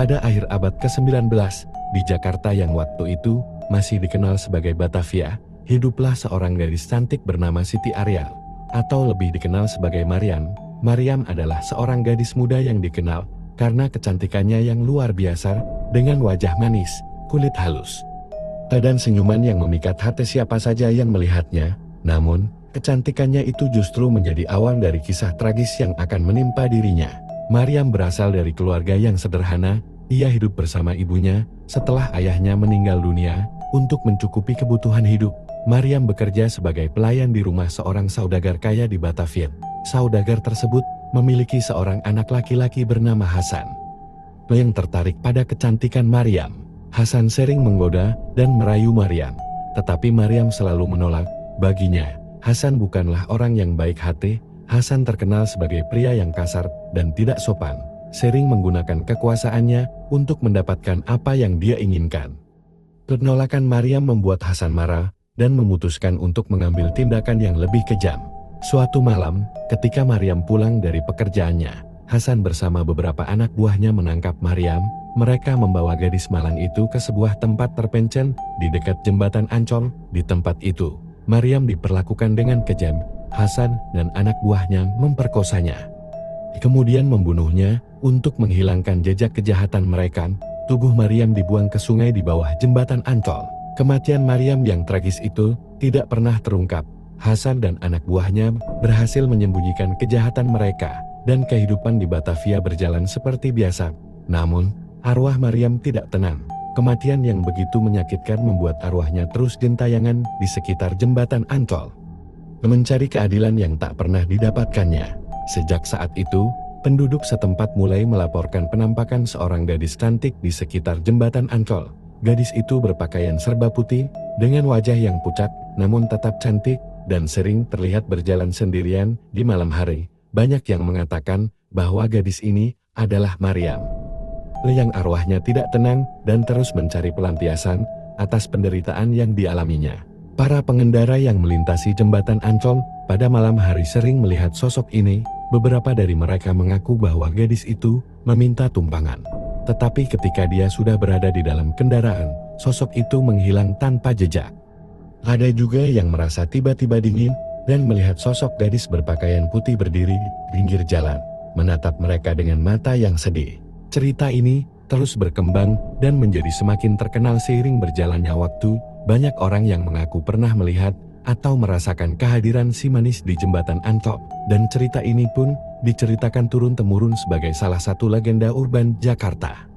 Pada akhir abad ke-19, di Jakarta yang waktu itu masih dikenal sebagai Batavia, hiduplah seorang gadis cantik bernama Siti Ariel, atau lebih dikenal sebagai Maryam. Maryam adalah seorang gadis muda yang dikenal karena kecantikannya yang luar biasa, dengan wajah manis, kulit halus, dan senyuman yang memikat hati siapa saja yang melihatnya. Namun, kecantikannya itu justru menjadi awal dari kisah tragis yang akan menimpa dirinya. Maryam berasal dari keluarga yang sederhana. Ia hidup bersama ibunya setelah ayahnya meninggal dunia. Untuk mencukupi kebutuhan hidup, Maryam bekerja sebagai pelayan di rumah seorang saudagar kaya di Batavia. Saudagar tersebut memiliki seorang anak laki-laki bernama Hasan. Yang tertarik pada kecantikan Maryam, Hasan sering menggoda dan merayu Maryam, tetapi Maryam selalu menolak. Baginya, Hasan bukanlah orang yang baik hati. Hasan terkenal sebagai pria yang kasar dan tidak sopan, sering menggunakan kekuasaannya untuk mendapatkan apa yang dia inginkan. Penolakan Maryam membuat Hasan marah dan memutuskan untuk mengambil tindakan yang lebih kejam. Suatu malam, ketika Maryam pulang dari pekerjaannya, Hasan bersama beberapa anak buahnya menangkap Maryam. Mereka membawa gadis malang itu ke sebuah tempat terpencil di dekat jembatan Ancol. Di tempat itu, Maryam diperlakukan dengan kejam. Hasan dan anak buahnya memperkosanya, kemudian membunuhnya. Untuk menghilangkan jejak kejahatan mereka, tubuh Maryam dibuang ke sungai di bawah jembatan Ancol. Kematian Maryam yang tragis itu tidak pernah terungkap. Hasan dan anak buahnya berhasil menyembunyikan kejahatan mereka, dan kehidupan di Batavia berjalan seperti biasa. Namun, arwah Maryam tidak tenang. Kematian yang begitu menyakitkan membuat arwahnya terus gentayangan di sekitar jembatan Ancol, mencari keadilan yang tak pernah didapatkannya. Sejak saat itu, penduduk setempat mulai melaporkan penampakan seorang gadis cantik di sekitar jembatan Ancol. Gadis itu berpakaian serba putih, dengan wajah yang pucat, namun tetap cantik, dan sering terlihat berjalan sendirian di malam hari. Banyak yang mengatakan bahwa gadis ini adalah Maryam. Yang arwahnya tidak tenang dan terus mencari pelampiasan atas penderitaan yang dialaminya. Para pengendara yang melintasi jembatan Ancol pada malam hari sering melihat sosok ini. Beberapa dari mereka mengaku bahwa gadis itu meminta tumpangan. Tetapi ketika dia sudah berada di dalam kendaraan, sosok itu menghilang tanpa jejak. Ada juga yang merasa tiba-tiba dingin dan melihat sosok gadis berpakaian putih berdiri di pinggir jalan, menatap mereka dengan mata yang sedih. Cerita ini terus berkembang dan menjadi semakin terkenal seiring berjalannya waktu. Banyak orang yang mengaku pernah melihat atau merasakan kehadiran si manis di jembatan Ancol, dan cerita ini pun diceritakan turun-temurun sebagai salah satu legenda urban Jakarta.